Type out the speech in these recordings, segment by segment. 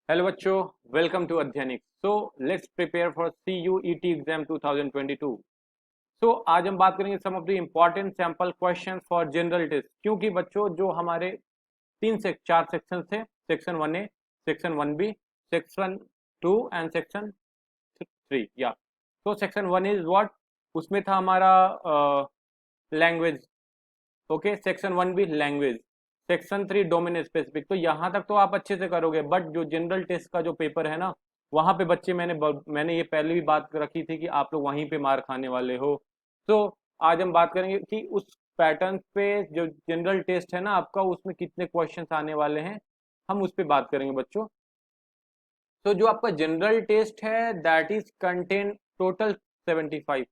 Hello बच्चों, welcome to Adhyayanik. So let's prepare for CUET exam 2022। So आज हम बात करेंगे some of the important sample questions for general test, क्योंकि बच्चों जो हमारे तीन से चार सेक्शन थे, सेक्शन 1A, सेक्शन 1B, सेक्शन 2 एंड सेक्शन 3। या तो सेक्शन 1 इज व्हाट, उसमें था हमारा language. Okay, section 1B language, section 3 domain specific. तो यहाँ तक तो आप अच्छे से करोगे, बट जो जनरल टेस्ट का जो पेपर है ना, वहां पे बच्चे मैंने ये पहले भी बात रखी थी कि आप लोग वहीं पे मार खाने वाले हो। तो आज हम बात करेंगे कि उस पैटर्न पे जो जनरल टेस्ट है ना आपका, उसमें कितने क्वेश्चंस आने वाले हैं, हम उस पर बात करेंगे बच्चों। तो जो आपका जनरल टेस्ट है that is contain total 75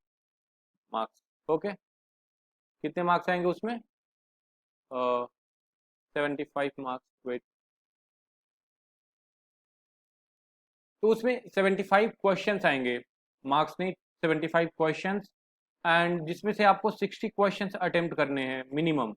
marks. Okay, कितने मार्क्स आएंगे उसमें? 75 मार्क्स। वेट, तो उसमें 75 क्वेश्चंस आएंगे, मार्क्स नहीं, 75 क्वेश्चंस। एंड जिसमें से आपको 60 क्वेश्चंस अटेम्प्ट करने हैं मिनिमम।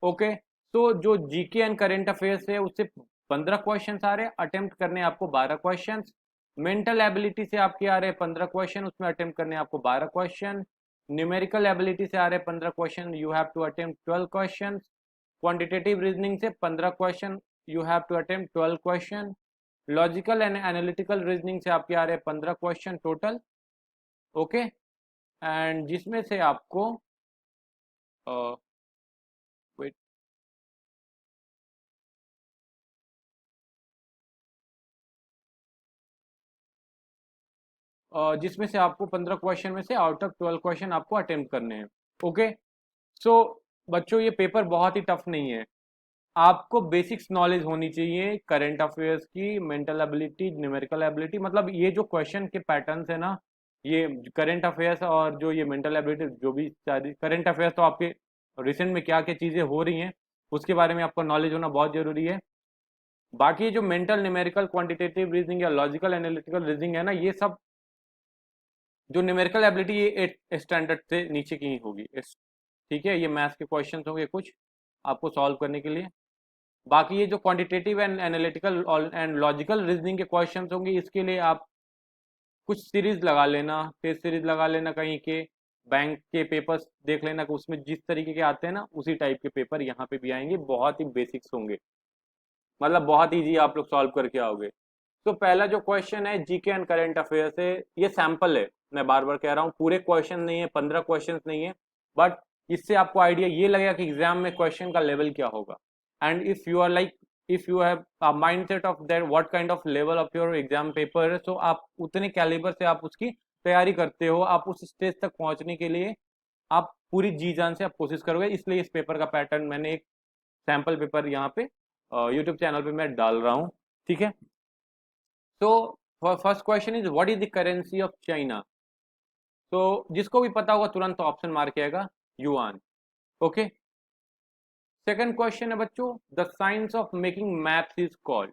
ओके, तो जो जीके एंड करेंट अफेयर्स है उससे 15 क्वेश्चंस आ रहे हैं, अटेम्प्ट करने हैं आपको 12 क्वेश्चंस। मेंटल एबिलिटी से आपके आ रहे हैं 15 क्वेश्चन, उसमें अटेम्प्ट करने हैं आपको 12 क्वेश्चन। न्यूमेरिकल एबिलिटी से आ रहे हैं 15 question, you have to attempt 12 question. Quantitative reasoning से 15 question, you have to attempt 12 question. Logical and analytical reasoning से आपके आ रहे हैं 15 क्वेश्चन टोटल। ओके, एंड जिसमें से आपको वेट, जिसमें से आपको 15 क्वेश्चन में से आउट ऑफ 12 क्वेश्चन आपको अटेम्प्ट करने हैं। ओके, सो बच्चों ये पेपर बहुत ही टफ नहीं है। आपको बेसिक्स नॉलेज होनी चाहिए करंट अफेयर्स की, मेंटल एबिलिटी, न्यूमेरिकल एबिलिटी। मतलब ये जो क्वेश्चन के पैटर्न्स है ना, ये करंट अफेयर्स और जो ये मेंटल एबिलिटी, जो भी सारी करंट अफेयर्स, तो आपके रिसेंट में क्या क्या चीज़ें हो रही हैं उसके बारे में आपको नॉलेज होना बहुत जरूरी है। बाकी जो मेंटल, न्यूमेरिकल, क्वांटिटेटिव रीजनिंग या लॉजिकल एनालिटिकल रीजनिंग है ना, ये सब जो न्यूमेरिकल एबिलिटी ये 8 स्टैंडर्ड से नीचे की ही होगी। ठीक है, ये मैथ्स के क्वेश्चंस होंगे कुछ आपको सॉल्व करने के लिए। बाकी ये जो quantitative and analytical and logical reasoning के क्वेश्चंस होंगे, इसके लिए आप कुछ सीरीज लगा लेना, टेस्ट सीरीज लगा लेना, कहीं के बैंक के पेपर्स देख लेना कि उसमें जिस तरीके के आते हैं ना उसी टाइप के पेपर यहाँ पे भी आएंगे, बहुत ही बेसिक्स होंगे, मतलब बहुत इजी आप लोग सॉल्व करके आओगे। तो पहला जो क्वेश्चन है जीके एंड करंट अफेयर से, ये सैंपल है, मैं बार बार कह रहा हूँ, पूरे क्वेश्चन नहीं है, 15 क्वेश्चन नहीं है, बट इससे आपको आइडिया ये लगेगा कि एग्जाम में क्वेश्चन का लेवल क्या होगा। And if you are like, if you have a mindset of that what kind of level of your exam paper, so आप उतने कैलिबर से आप उसकी तैयारी करते हो, आप उस स्टेज तक पहुंचने के लिए आप पूरी जी जान से आप कोशिश करोगे। इसलिए इस पेपर का पैटर्न मैंने एक सैंपल पेपर यहाँ पे यूट्यूब चैनल पे मैं डाल रहा हूँ। ठीक है, तो first question is what is the currency of China. तो जिसको भी पता होगा तुरंत तो ऑप्शन मार के आएगा युआन। ओके, सेकंड क्वेश्चन है बच्चों, the science of making maps is called.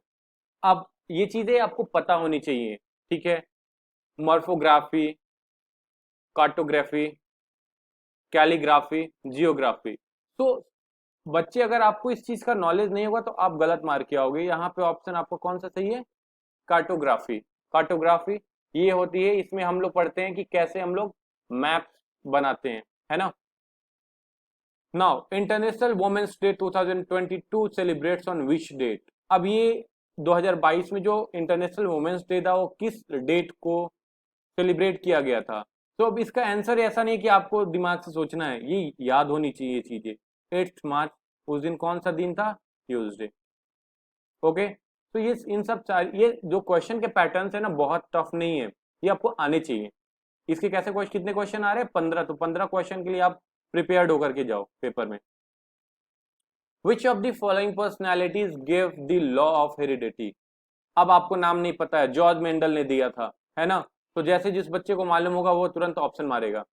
अब ये चीजें आपको पता होनी चाहिए, ठीक है। मॉर्फोग्राफी, कार्टोग्राफी, कैलीग्राफी, जियोग्राफी। तो बच्चे अगर आपको इस चीज का नॉलेज नहीं होगा तो आप गलत मार के आओगे। यहाँ पे ऑप्शन आपको कौन सा सही है? कार्टोग्राफी। कार्टोग्राफी ये होती है, इसमें हम लोग पढ़ते हैं कि कैसे हम लोग मैप्स बनाते हैं, है ना। Now international women's day 2022 celebrates on which date. अब ये 2022 में जो इंटरनेशनल वुमेन्स डे था वो किस डेट को सेलिब्रेट किया गया था? तो अब इसका आंसर ऐसा नहीं कि आपको दिमाग से सोचना है, ये याद होनी चाहिए ये चीजें। 8 मार्च, उस दिन कौन सा दिन था? ट्यूसडे। ओके, तो ये इन सब ये जो क्वेश्चन के पैटर्न्स है ना बहुत टफ नहीं है, ये आपको आने चाहिए। इसके कैसे क्वेश्चन, कितने क्वेश्चन आ रहे हैं? 15। तो 15 क्वेश्चन के लिए आप प्रिपेयर्ड होकर के जाओ पेपर में। Which of the following personalities give the law of heredity. अब आपको नाम नहीं पता है, जॉर्ज मेंडल ने दिया था, है ना। तो जैसे जिस बच्चे को मालूम होगा वो तुरंत ऑप्शन मारेगा।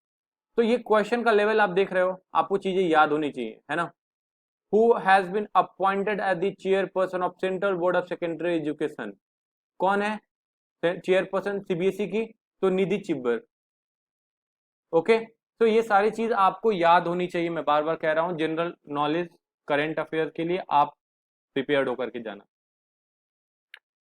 तो ये क्वेश्चन का लेवल आप देख रहे हो, आपको चीजें याद होनी चाहिए, है ना। Who has been appointed as the chairperson of central board of secondary education. कौन है चेयरपर्सन सीबीएसई की? तो निधि चिब्बर। ओके, तो ये सारी चीज आपको याद होनी चाहिए, मैं बार बार कह रहा हूं, जनरल नॉलेज, करंट अफेयर के लिए आप प्रिपेयर्ड होकर के जाना।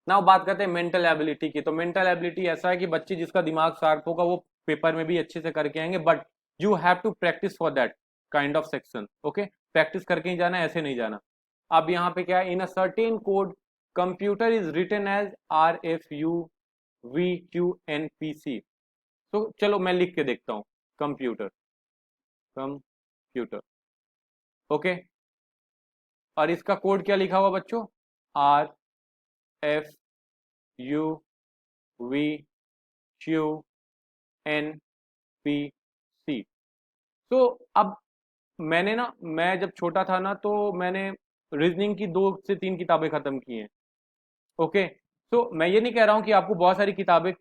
ना बात करते हैं मेंटल एबिलिटी की। तो मेंटल एबिलिटी ऐसा है कि बच्चे जिसका दिमाग शार्प होगा वो पेपर में भी अच्छे से करके आएंगे, but you have to practice for that kind of section. Okay, practice करके ही जाना, ऐसे नहीं जाना। अब यहाँ पे क्या है, in a certain code computer is written as RFUVQNPC। तो चलो मैं लिख के देखता हूँ, कंप्यूटर, कंप्यूटर। ओके, और इसका कोड क्या लिखा हुआ बच्चों, RFUVQNPC। तो अब मैं जब छोटा था ना, तो मैंने रीजनिंग की 2 से 3 किताबें खत्म की हैं। ओके, तो मैं ये नहीं कह रहा हूँ कि आपको बहुत सारी किताबें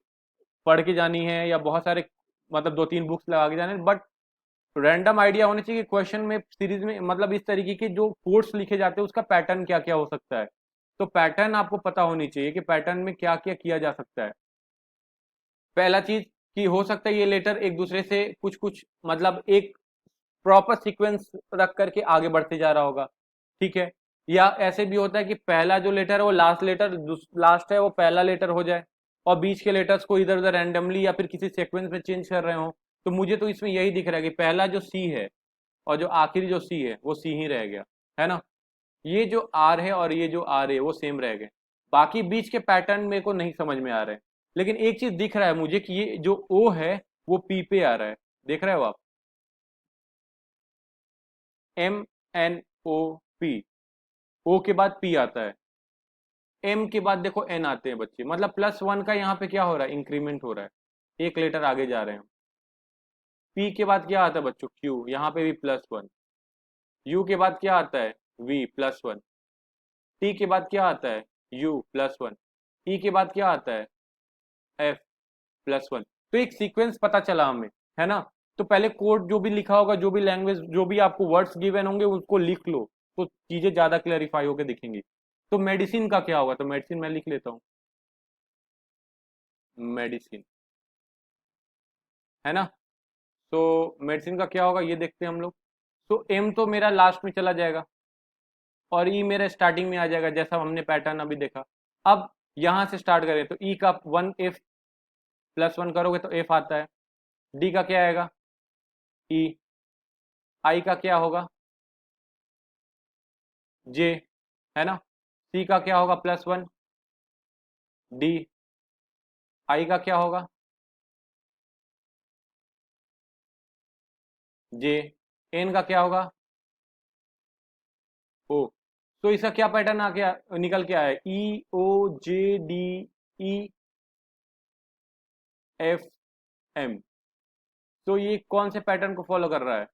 पढ़ के जानी है या बहुत सारे मतलब 2-3 बुक्स लगा के जाने, बट रैंडम आइडिया होने चाहिए कि क्वेश्चन में, सीरीज में, मतलब इस तरीके के जो कोड्स लिखे जाते हैं उसका पैटर्न क्या क्या हो सकता है। तो पैटर्न आपको पता होनी चाहिए कि पैटर्न में क्या क्या किया जा सकता है। पहला चीज कि हो सकता है ये लेटर एक दूसरे से कुछ कुछ मतलब एक प्रॉपर सीक्वेंस रख करके आगे बढ़ते जा रहा होगा, ठीक है। या ऐसे भी होता है कि पहला जो लेटर है वो लास्ट है वो पहला लेटर हो जाए, और बीच के लेटर्स को इधर उधर रैंडमली या फिर किसी सीक्वेंस में चेंज कर रहे हो। तो मुझे तो इसमें यही दिख रहा है कि पहला जो सी है और जो आखिरी जो सी है वो सी ही रह गया, है ना। ये जो आर है और ये जो आर है वो सेम रह गए। बाकी बीच के पैटर्न मेरे को नहीं समझ में आ रहे हैं। लेकिन एक चीज दिख रहा है मुझे कि ये जो ओ है वो पी पे आ रहा है, देख रहे हो आप, MNOP। ओ के बाद पी आता है, एम के बाद देखो एन आते हैं बच्चे, मतलब +1 का यहाँ पे क्या हो रहा है, इंक्रीमेंट हो रहा है, एक लेटर आगे जा रहे हैं। पी के बाद क्या आता है बच्चों, क्यू, यहाँ पे भी +1। यू के बाद क्या आता है, वी +1। टी के बाद क्या आता है, यू +1। ई के बाद क्या आता है, एफ +1। तो एक सीक्वेंस पता चला हमें, है ना। तो पहले कोड जो भी लिखा होगा, जो भी लैंग्वेज, जो भी आपको वर्ड्स गिवन होंगे उसको लिख लो, तो चीजें ज्यादा क्लैरिफाई होकर दिखेंगी। तो मेडिसिन का क्या होगा, तो मेडिसिन मैं लिख लेता हूँ, मेडिसिन, है ना। तो मेडिसिन का क्या होगा ये देखते हैं हम लोग। तो एम तो मेरा लास्ट में चला जाएगा और ई मेरा स्टार्टिंग में आ जाएगा, जैसा हमने पैटर्न अभी देखा। अब यहां से स्टार्ट करें तो ई का 1 एफ +1 करोगे तो एफ आता है। डी का क्या आएगा, ई। आई का क्या होगा, जे, है ना। सी का क्या होगा, +1, डी। आई का क्या होगा, जे। एन का क्या होगा, ओ। तो इसका क्या पैटर्न आ गया, निकल के आया, EOJDEFM। तो ये कौन से पैटर्न को फॉलो कर रहा है,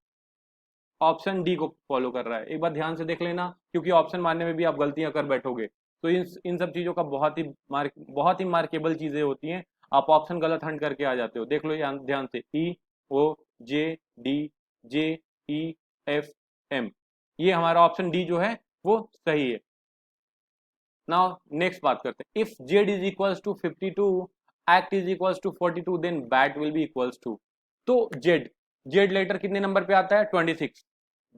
ऑप्शन डी को फॉलो कर रहा है। एक बार ध्यान से देख लेना, क्योंकि ऑप्शन मारने में भी आप गलतियां कर बैठोगे। तो इन सब चीजों का बहुत ही मार्केबल चीजें होती हैं। आप ऑप्शन गलत हंट करके आ जाते हो, देख लो ध्यान से, EOJDEFM, ये हमारा ऑप्शन डी जो है वो सही है। नाउ नेक्स्ट बात करते हैं, if z is equals to 52, act is equals to 42, then bat will be equals to. तो जेड, जेड लेटर कितने नंबर पे आता है, 26।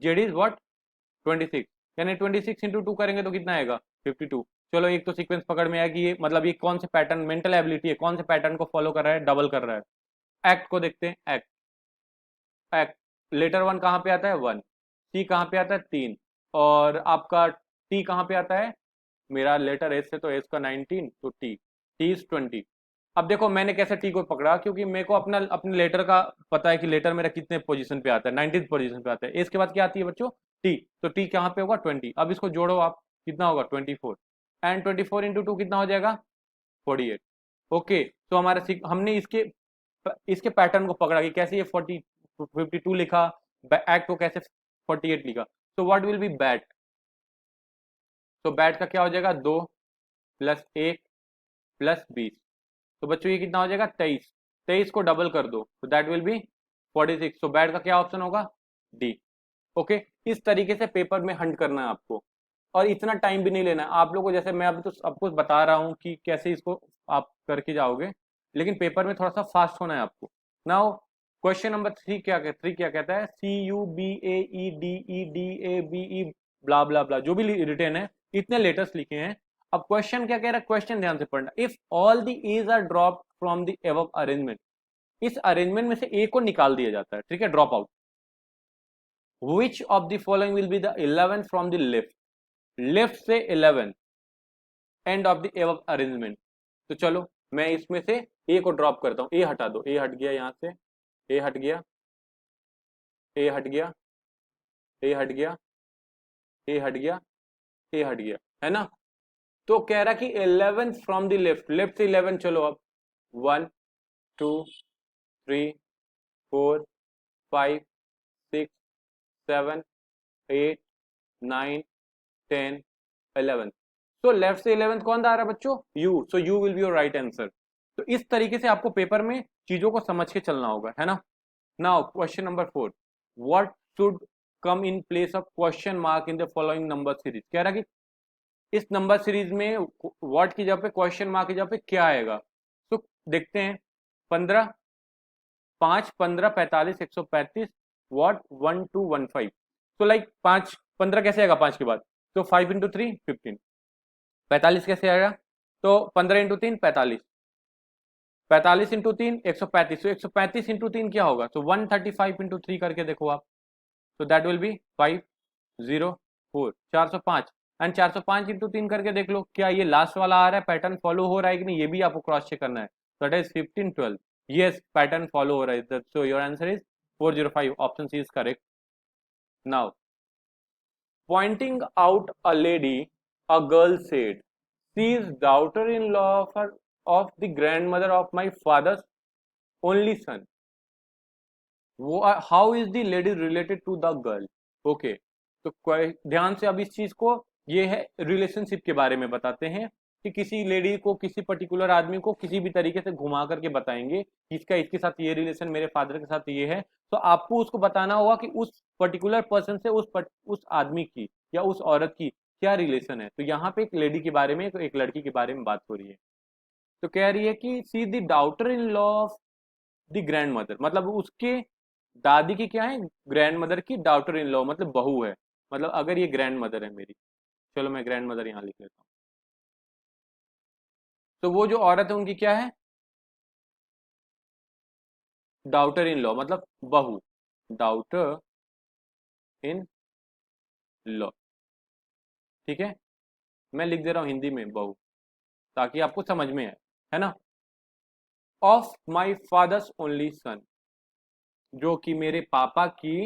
जेड इज व्हाट, 26, यानी 26 इंटू 2 करेंगे तो कितना आएगा, 52। चलो एक तो सीक्वेंस पकड़ में आया कि ये मतलब ये कौन से पैटर्न, मेंटल एबिलिटी है, कौन से पैटर्न को फॉलो कर रहा है, डबल कर रहा है। एक्ट को देखते हैं, एक्ट, एक्ट लेटर 1 कहाँ पे आता है, 1। सी कहाँ पे आता है, 3। और आपका टी कहाँ पे आता है, मेरा लेटर एस है तो एस का 19, तो टी, टी इज 20। अब देखो मैंने कैसे टी को पकड़ा, क्योंकि मेरे को अपना अपने लेटर का पता है कि लेटर मेरा कितने पोजीशन पे आता है, 19th पोजीशन पे आता है। एस के बाद क्या आती है बच्चों, टी। तो टी कहाँ पे होगा, 20। अब इसको जोड़ो आप, कितना होगा, 24। एंड 24 इंटू 2 कितना हो जाएगा, 48। ओके, तो हमने इसके इसके पैटर्न को पकड़ा कि कैसे ये 52 लिखा, एक्ट को कैसे 48 लिखा। तो व्हाट विल बी बैट, तो बैट का क्या हो जाएगा, 2 + 1 + 20। तो बच्चों ये कितना हो जाएगा, 23। 23 को डबल कर दो तो दैट विल बी 46। तो बैट का क्या ऑप्शन होगा, डी। ओके, इस तरीके से पेपर में हंट करना है आपको, और इतना टाइम भी नहीं लेना है आप लोगों को। जैसे मैं अभी तो आपको बता रहा हूँ कि कैसे इसको आप करके जाओगे, लेकिन पेपर में थोड़ा सा फास्ट होना है आपको। नाउ क्वेश्चन नंबर 3 3 क्या कहता है, CUBAEDEDABE ब्ला ब्ला ब्ला, जो भी रिटेन है, इतने लेटर्स लिखे हैं। अब क्वेश्चन क्या कह रहा है, क्वेश्चन ध्यान से पढ़ना, if all the A's are drop from the above arrangement, इस अरेंजमेंट में से ए को निकाल दिया जाता है, ठीक है, drop out, which of the following will be the 11 from the left, left से 11 end of the above arrangement. तो चलो मैं इसमें से ए को ड्रॉप करता हूं, ए हटा दो, ए हट गया यहां से, ए हट गया, ए हट गया, ए हट गया, ए हट गया, ए हट गया, है ना। तो कह रहा कि 11 फ्रॉम द लेफ्ट, लेफ्ट से 11, चलो अब 1 2 3 4 5 6 7 8 9 10 11, तो लेफ्ट से 11 कौन आ रहा है बच्चों, you, so you will be your right answer. तो इस तरीके से आपको पेपर में चीजों को समझ के चलना होगा, है ना। Now question number 4, what should come in place of question mark in the following number series, कह रहा कि इस नंबर सीरीज में व्हाट की जगह पे क्वेश्चन मार्क की जगह पे क्या आएगा। तो देखते हैं, 15 5 15 45 135 व्हाट 1 2 1 5, तो लाइक 5 15 कैसे आएगा 5 के बाद, तो 5 इंटू 3 15, 45 कैसे आएगा, तो 15 इंटू 3 45, 45 इंटू 3 135, तो 135 इंटू 3 क्या होगा, तो 135 इंटू 3 करके देखो आप, तो that will B 504, 405, and 405 into 3 करके देख लो क्या ये लास्ट वाला आ रहा है, पैटर्न फॉलो हो रहा है कि नहीं, ये भी आपको क्रॉस चेक करना है। That is 15 12, yes pattern follow हो रहा है, so your answer is 405, option C is correct. Now pointing out a lady, a girl said, she is daughter-in-law of the grandmother of my father's only son. How is the lady related to the girl? Okay, तो ध्यान से अब इस चीज को, ये है relationship के बारे में बताते हैं कि किसी लेडी को, किसी पर्टिकुलर आदमी को किसी भी तरीके से घुमा करके बताएंगे कि इसका इसके साथ ये रिलेशन, मेरे फादर के साथ ये है, तो आपको उसको बताना होगा कि उस पर्टिकुलर पर्सन से उस आदमी की या उस औरत की क्या रिलेशन है। तो यहाँ पे एक लेडी के बारे में, एक लड़की के बारे में बात हो रही है, तो कह रही है कि see the daughter in law of the grand mother, मतलब उसके दादी की क्या है, ग्रैंड मदर की डाउटर इन लॉ मतलब बहू है, मतलब अगर ये ग्रैंड मदर है मेरी, चलो मैं ग्रैंड मदर यहाँ लिख लेता हूँ, तो वो जो औरत है उनकी क्या है, डाउटर इन लॉ मतलब बहू, डाउटर इन लॉ, ठीक है, मैं लिख दे रहा हूँ हिंदी में बहू, ताकि आपको समझ में आए, है ना। Of my father's only son, जो कि मेरे पापा की,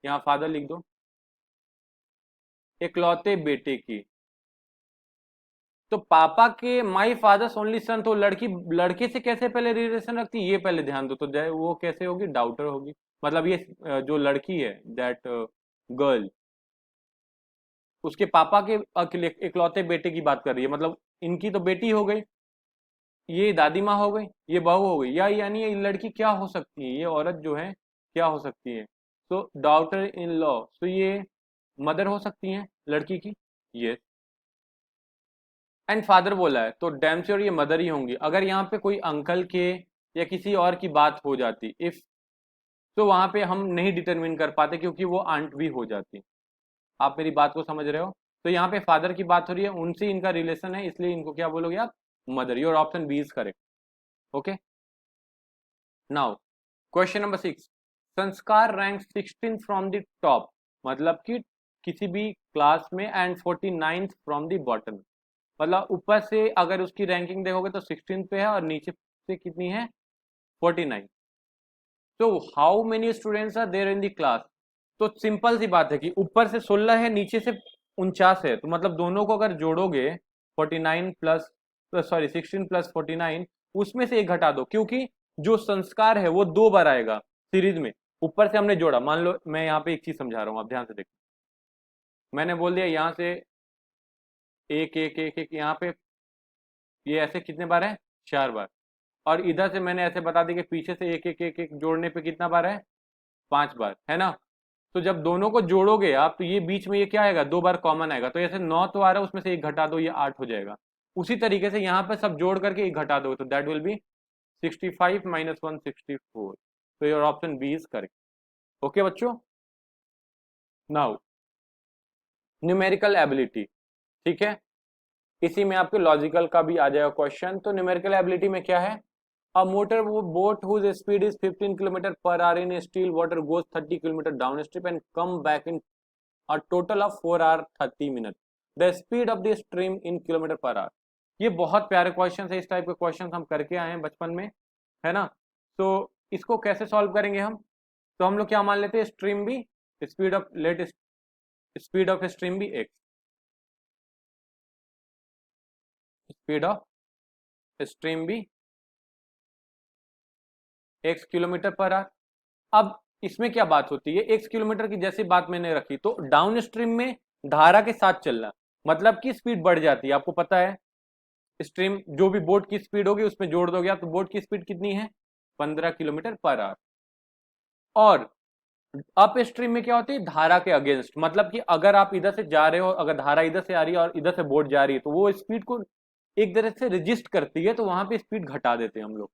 यहाँ फादर लिख दो, इकलौते बेटे की, तो पापा के माई फादर्स ओनली सन, तो लड़की लड़के से कैसे पहले रिलेशन रखती है, ये पहले ध्यान दो, तो वो कैसे होगी, डाउटर होगी, मतलब ये जो लड़की है दैट गर्ल, उसके पापा के इकलौते बेटे की बात कर रही है, मतलब इनकी तो बेटी हो गई, ये दादी माँ हो गई, ये बहू हो गई, या यानी ये लड़की क्या हो सकती है, ये औरत जो है क्या हो सकती है, तो डॉटर इन लॉ, तो ये मदर हो सकती है लड़की की, ये एंड फादर बोला है, तो डैम श्योर ये मदर ही होंगी। अगर यहाँ पे कोई अंकल के या किसी और की बात हो जाती इफ, तो वहां पे हम नहीं डिटरमिन कर पाते क्योंकि वो आंट भी हो जाती। आप मेरी बात को समझ रहे हो, तो यहाँ पे फादर की बात हो रही है, उनसे इनका रिलेशन है, इसलिए इनको क्या बोलोगे आप, mother. Your option b is correct. Okay, now question number 6, Sanskar rank 16 from the top, मतलब कि किसी भी क्लास में, एंड 49 फ्रॉम द बॉटम, मतलब ऊपर से अगर उसकी रैंकिंग देखोगे तो 16 पे है और नीचे से कितनी है, 49। तो how many students are there in the class, तो सिंपल सी बात है कि ऊपर से 16 है, नीचे से 49 है, तो मतलब दोनों को अगर जोड़ोगे 49 प्लस, सॉरी 16 प्लस 49, उसमें से एक घटा दो, क्योंकि जो संस्कार है वो 2 बार आएगा सीरीज में, ऊपर से हमने जोड़ा। मान लो मैं यहाँ पे एक चीज समझा रहा हूँ, आप ध्यान से देखो, मैंने बोल दिया यहाँ से एक एक एक एक, यहाँ पे ये ऐसे कितने बार है, 4 बार, और इधर से मैंने ऐसे बता दिया कि पीछे से एक एक एक एक जोड़ने पे कितना बार है, 5 बार, है ना। तो जब दोनों को जोड़ोगे आप, तो ये बीच में ये क्या आएगा, 2 बार कॉमन आएगा, तो ऐसे 9 तो आ रहा है, उसमें से एक घटा दो, ये 8 हो जाएगा। उसी तरीके से यहाँ पे सब जोड़ करके एक घटा दो, तो दैट विल बी 65 माइनस 164, तो your option b is correct. Okay बच्चों, नाउ न्यूमेरिकल एबिलिटी, ठीक है, इसी में आपके लॉजिकल का भी आ जाएगा क्वेश्चन। तो न्यूमेरिकल एबिलिटी में क्या है, a motor boat whose speed is 15 kilometre per hour in still water goes 30 kilometre downstream and come back in a total of 4 hour 30 minute, the speed of the stream in kilometre per hour. ये बहुत प्यारे question है, इस type के question हम करके आए हैं बचपन में, है ना। तो इसको कैसे सॉल्व करेंगे हम, तो हम लोग क्या मान लेते हैं, स्ट्रीम भी speed of let speed of stream भी एक्स, स्पीड ऑफ स्ट्रीम भी एक्स किलोमीटर पर आवर। अब इसमें क्या बात होती है, एक्स किलोमीटर की जैसी बात मैंने रखी तो डाउन स्ट्रीम में धारा के साथ चलना, मतलब कि स्पीड बढ़ जाती है, आपको पता है स्ट्रीम जो भी बोट की स्पीड होगी उसमें जोड़ दोगे आप, तो बोट की स्पीड कितनी है 15 किलोमीटर पर आवर। और अप स्ट्रीम में क्या होती है, धारा के अगेंस्ट, मतलब कि अगर आप इधर से जा रहे हो, अगर धारा इधर से आ रही है और इधर से बोट जा रही है, तो वो स्पीड को एक तरह से रजिस्ट करती है, तो वहां पे स्पीड घटा देते हैं हम लोग।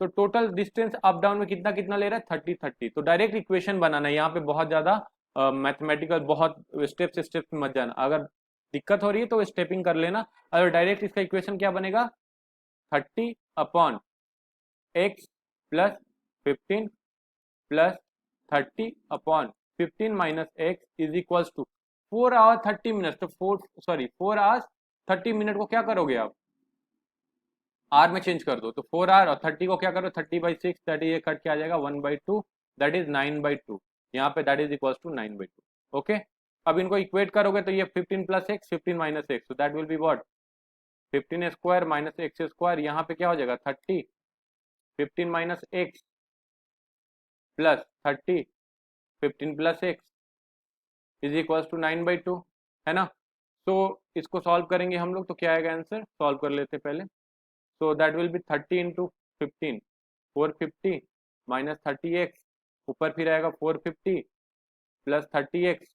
तो टोटल डिस्टेंस अप डाउन में कितना कितना ले रहा है 30 30। तो डायरेक्ट इक्वेशन बनाना है, यहाँ पे बहुत ज्यादा मैथमेटिकल बहुत स्टेप्स स्टेप्स मत जाना, अगर दिक्कत हो रही है तो स्टेपिंग कर लेना। अगर डायरेक्ट इसका इक्वेशन क्या बनेगा, 30/x plus 15 plus 30/15 minus x is equals to 4 hour 30 minute. तो 4 आवर्स 30 मिनट को क्या करोगे आप, आर में चेंज कर दो, तो 4 आवर और 30 को क्या करो 30/6, दैट इज ये कट के आ जाएगा 1/2, दैट इज 9/2, यहाँ पे दैट इज इक्वल्स टू 9/2। ओके, अब इनको इक्वेट करोगे तो ये 15 प्लस एक्स 15 माइनस एक्स, तो that will be what 15 square minus x square, यहाँ पे क्या हो जाएगा 30, 15 minus x plus 30, 15 plus x is equals to 9/2, है ना। तो इसको सॉल्व करेंगे हम लोग, तो क्या आएगा आंसर, सॉल्व कर लेते पहले। सो that will B 30 into 15, 450 minus 30x, ऊपर फिर आएगा 450 प्लस 30x,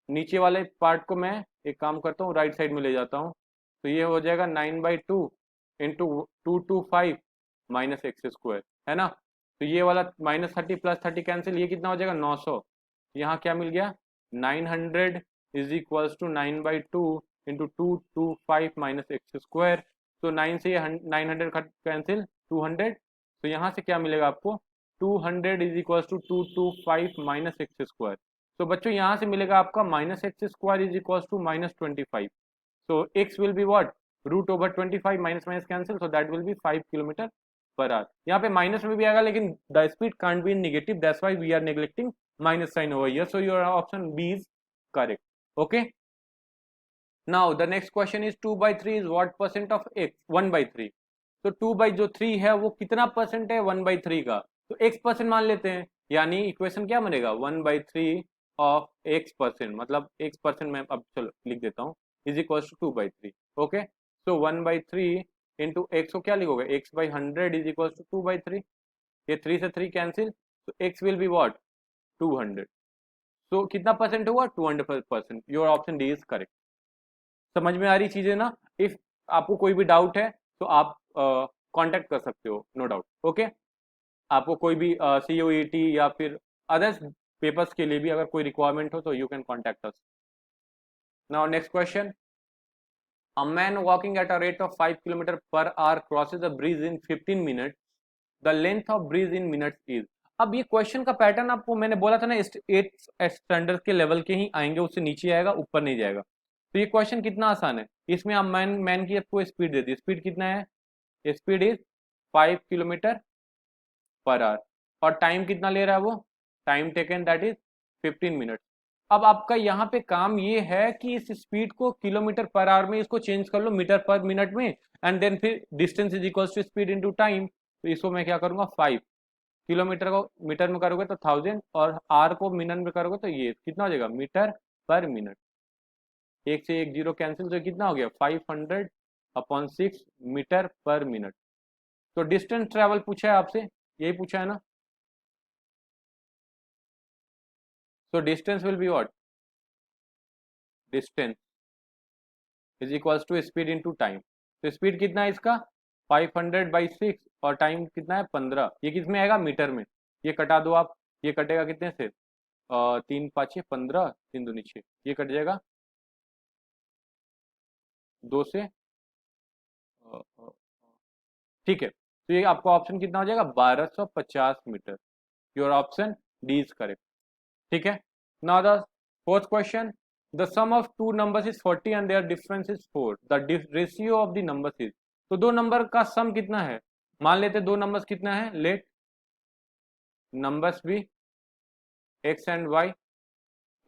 नीचे वाले पार्ट को मैं एक काम करता हूँ राइट साइड में ले जाता हूँ, तो ये हो जाएगा 9/2 इंटू 225 माइनस एक्स स्क्वायर, है ना। तो ये वाला -30 प्लस 30 कैंसिल, ये कितना हो जाएगा 900, यहाँ क्या मिल गया 900 is equals to 9/2 into 225 minus x square. तो 9 से ये 900 कैंसिल 200, तो यहाँ से क्या मिलेगा आपको 200 is equals to 225 minus x square. तो बच्चों यहाँ से मिलेगा आपका minus x square is equals to -25। So x will be what √25, minus minus cancel, so that will be 5 kilometre per hour. यहाँ पे माइनस में भी आएगा लेकिन the speed can't be in negative, that's why we are neglecting minus sign over here, so your option b is correct. Okay, now the next question is 2/3 is what percent of x 1/3। तो 2/3 है वो कितना percent है 1/3 का, तो x percent मान लेते हैं, यानी इक्वेशन क्या बनेगा 1/3 ऑफ x परसेंट, मतलब x परसेंट में अब चलो लिख देता हूँ is equal to 2/3। Okay, so 1/3 into x को क्या लिखोगे x/100 इज इक्वल टू 2/3, ये 3 से 3 कैंसिल, तो x विल बी व्हाट 200। सो कितना परसेंट हुआ 200%, your option D is correct. समझ में आ रही चीजें ना। इफ आपको कोई भी डाउट है तो आप कांटेक्ट कर सकते हो, नो डाउट। ओके, आपको कोई भी COET या फिर अदर्स पेपर्स के लिए भी अगर कोई रिक्वायरमेंट हो तो you can contact us. Now next question, a man walking at a rate of 5 km per hour crosses a bridge in 15 minutes, the length of bridge in minutes is। अब ये question का pattern आपको मैंने बोला था ना 8th standard के level के ही आएंगे, उससे नीचे आएगा ऊपर नहीं जाएगा। तो ये क्वेश्चन कितना आसान है, इसमें आप मैन की आपको स्पीड दे दी, स्पीड कितना है, speed is 5 kilometre per our, और टाइम कितना ले रहा है वो, time taken that is 15 minute. अब आपका यहाँ पे काम ये है कि इस स्पीड को किलोमीटर पर आवर में इसको चेंज कर लो मीटर पर मिनट में, एंड देन फिर distance is equal to speed into time. तो इसको मैं क्या करूंगा 5 किलोमीटर को मीटर में करोगे तो 1000, और आर को मिनट में करोगे तो ये कितना हो जाएगा मीटर पर मिनट, एक से एक जीरो कैंसिल, तो कितना हो गया 500/6 मीटर पर मिनट। तो डिस्टेंस ट्रेवल पूछा है आपसे, यही पूछा है ना। So distance will be what, distance is equals to speed into time. तो स्पीड कितना है इसका 500/6, और टाइम कितना है 15, ये किस में आएगा मीटर में, ये कटा दो आप, ये कटेगा कितने से 3 5 15, 3 दूनी 6, ये कट जाएगा 2 से ठीक है, तो ये आपका ऑप्शन कितना हो जाएगा 1250 metre. Your option D is correct. ठीक है, now the fourth question, the sum of two numbers is 40 and their difference is 4, the ratio of the numbers is. तो दो नंबर का सम कितना है, मान लेते दो नंबर्स कितना है, let numbers be x and y,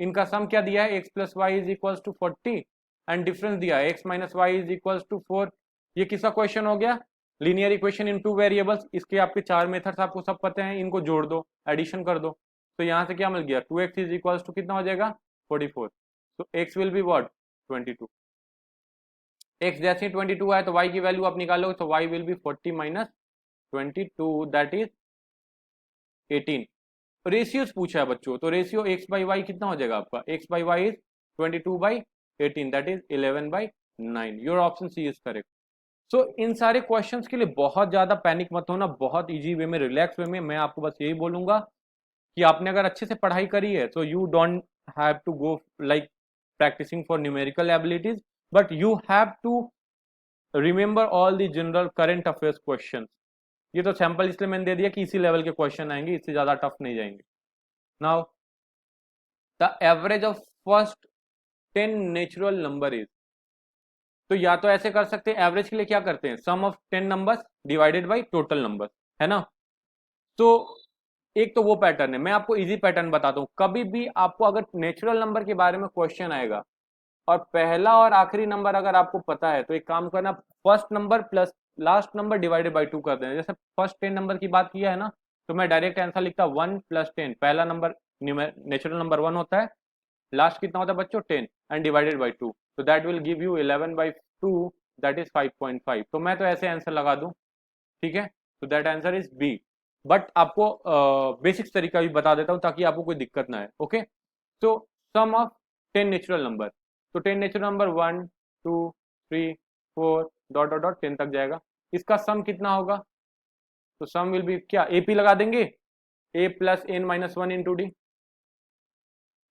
इनका सम क्या दिया है, x plus y is equal to 40 and difference दिया है x minus y is equal to 4। ये किसका क्वेश्चन हो गया, linear equation in two variables. इसके आपके चार मेथड्स आपको सब पते हैं, इनको जोड़ दो, एडिशन कर दो। तो यहाँ से क्या मिल गया, 2x इज इक्वल टू कितना हो जाएगा 44। तो x will be what 22। x जैसे 22 है तो y की वैल्यू आप निकालो, तो y will be 40 minus 22 that is 18। Ratios पूछा है बच्चों, तो रेशियो x बाई वाई कितना हो जाएगा आपका, x by y is 22 by 18 that is 11 by 9। Your option C is correct. So in सारे क्वेश्चंस के लिए बहुत ज्यादा पैनिक मत होना, बहुत इजी वे में, रिलैक्स वे में। मैं आपको बस यही बोलूंगा कि आपने अगर अच्छे से पढ़ाई करी है तो you don't have to go like practicing for numerical abilities, but you have to remember all the general current affairs question. ये तो सैंपल इसलिए मैंने दे दिया कि इसी लेवल के क्वेश्चन आएंगे, इससे ज्यादा टफ नहीं जाएंगे। Now the average of first 10 natural number is. तो या तो ऐसे कर सकते हैं, एवरेज के लिए क्या करते हैं, sum of 10 numbers divided by total number, है ना। तो एक तो वो पैटर्न है, मैं आपको इजी पैटर्न बताता हूं। कभी भी आपको अगर नेचुरल नंबर के बारे में क्वेश्चन आएगा और पहला और आखिरी नंबर अगर आपको पता है, तो एक काम करना, first number plus last number divided by 2 कर देना। जैसे फर्स्ट 10 नंबर की बात किया है ना, तो मैं डायरेक्ट आंसर लिखता 1 प्लस 10, पहला नंबर नेचुरल नंबर 1 होता है, लास्ट कितना होता है बच्चों 10 एंड डिवाइडेड बाई 2, तो that will give you 11 by 2 that is 5.5। तो मैं तो ऐसे आंसर लगा दूं, ठीक है, तो that answer is b. But आपको बेसिक्स तरीका भी बता देता हूं ताकि आपको कोई दिक्कत ना है। ओके, तो सम ऑफ 10 नेचुरल नंबर, तो 10 natural number 1 2 3 4 dot dot dot 10 तक जाएगा। इसका सम कितना होगा, तो सम विल बी क्या, एपी लगा देंगे, a plus n minus 1 into d,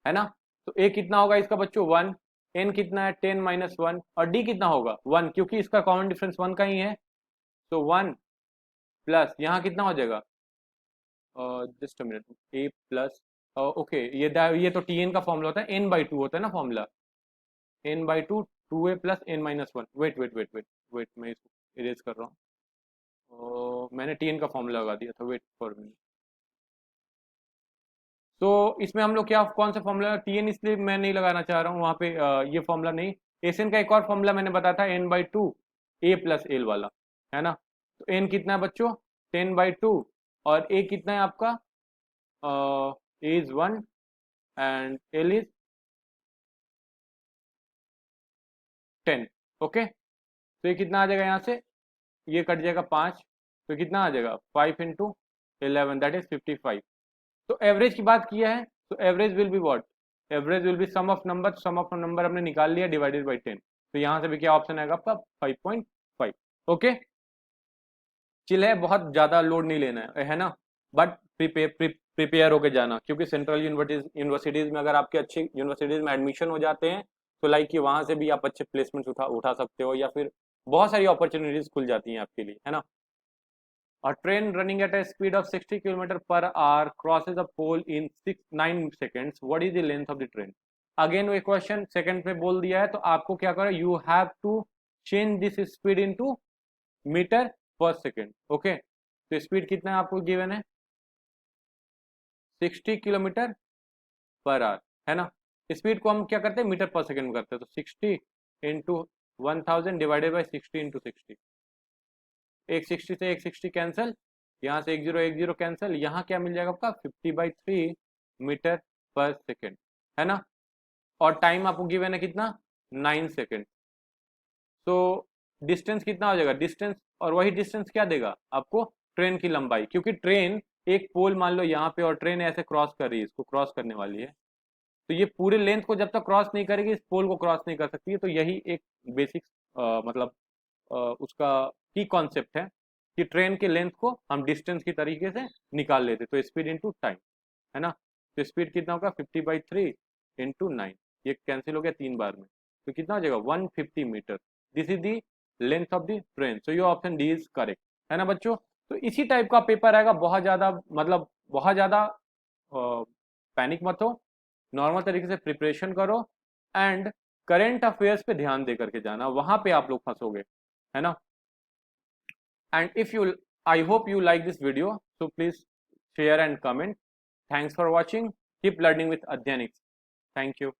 है ना। तो ए कितना होगा इसका बच्चों 1, एन कितना है 10 माइनस 1, और डी कितना होगा 1, क्योंकि इसका कॉमन डिफरेंस 1 का ही है। तो 1 प्लस यहाँ कितना हो जाएगा, just a minute, A plus okay, ये तो टी एन का फॉर्मूला होता है, एन बाई 2 होता है ना formula, n by 2, 2a plus n minus 1। Wait wait wait wait wait, मैं इसको इरेज कर रहा हूँ, मैंने टी एन का फॉर्मूला लगा दिया था, वेट फॉर मी। तो इसमें हम लोग क्या, कौन सा फॉर्मूला, टी एन इसलिए मैं नहीं लगाना चाह रहा हूँ वहाँ पे, ये फॉर्मूला नहीं, एस एन का एक और फॉर्मूला मैंने बताया था, n by 2 a plus l वाला, है ना। तो एन कितना है बच्चों 10 बाई 2, और ए कितना है आपका, a is 1 and l is 10। Okay, तो ये कितना आ जाएगा यहाँ से, ये कट जाएगा 5, तो कितना आ जाएगा 5 इंटू 11 दैट इज 55। तो एवरेज की बात किया है, तो average will be what, average will be sum of number, sum of number हमने निकाल लिया डिवाइडेड बाई 10। तो यहाँ से भी क्या ऑप्शन आएगा आपका 5.5। ओके, चिल है, बहुत ज्यादा लोड नहीं लेना है ना, बट प्रिपेयर होके जाना, क्योंकि सेंट्रल यूनिवर्सिटीज में अगर आपके अच्छे यूनिवर्सिटीज में एडमिशन हो जाते हैं, तो लाइक कि वहां से भी आप अच्छे प्लेसमेंट उठा सकते हो, या फिर बहुत सारी अपॉर्चुनिटीज खुल जाती हैं आपके लिए, है ना। A train running at a speed of 60 km per hour crosses a pole in 9 seconds. What is the length of the train? Again वो क्वेश्चन सेकंड में बोल दिया है, तो आपको क्या करो, you have to change this speed into metre per second. Okay, तो स्पीड कितना है आपको गिवन है 60 किलोमीटर पर आवर, है ना। स्पीड को हम क्या करते हैं मीटर पर सेकंड में करते हैं, तो 60 इंटू 1000 डिवाइडेड बाई 60 इंटू 60, एक 60 से एक 60 कैंसिल, यहाँ से 10 कैंसिल, यहाँ क्या मिल जाएगा आपका 50/3 मीटर पर सेकेंड, है ना। और टाइम आपको गिवन है कितना 9 सेकेंड। तो डिस्टेंस कितना हो जाएगा, डिस्टेंस, और वही डिस्टेंस क्या देगा आपको, ट्रेन की लंबाई, क्योंकि ट्रेन एक पोल मान लो यहाँ पे और ट्रेन ऐसे क्रॉस कर रही है, इसको क्रॉस करने वाली है, तो ये पूरे लेंथ को जब तक क्रॉस नहीं करेगी इस पोल को क्रॉस नहीं कर सकती है। तो यही एक बेसिक मतलब उसका की कॉन्सेप्ट है कि ट्रेन के लेंथ को हम डिस्टेंस की तरीके से निकाल लेते, तो स्पीड इंटू टाइम, है ना। तो स्पीड कितना होगा 50/3 इंटू 9, ये कैंसिल हो गया 3 बार में, तो कितना हो जाएगा 150 metre. This is the length of the train, so your option D is correct, है ना बच्चों। तो इसी टाइप का पेपर आएगा, बहुत ज्यादा मतलब बहुत ज्यादा पैनिक मत हो, नॉर्मल तरीके से प्रिपरेशन करो एंड करेंट अफेयर्स पे ध्यान दे करके जाना, वहां पे आप लोग फंसोगे, है ना। And if you, I hope you like this video, so please share and comment. Thanks for watching. Keep learning with Adyanix. Thank you.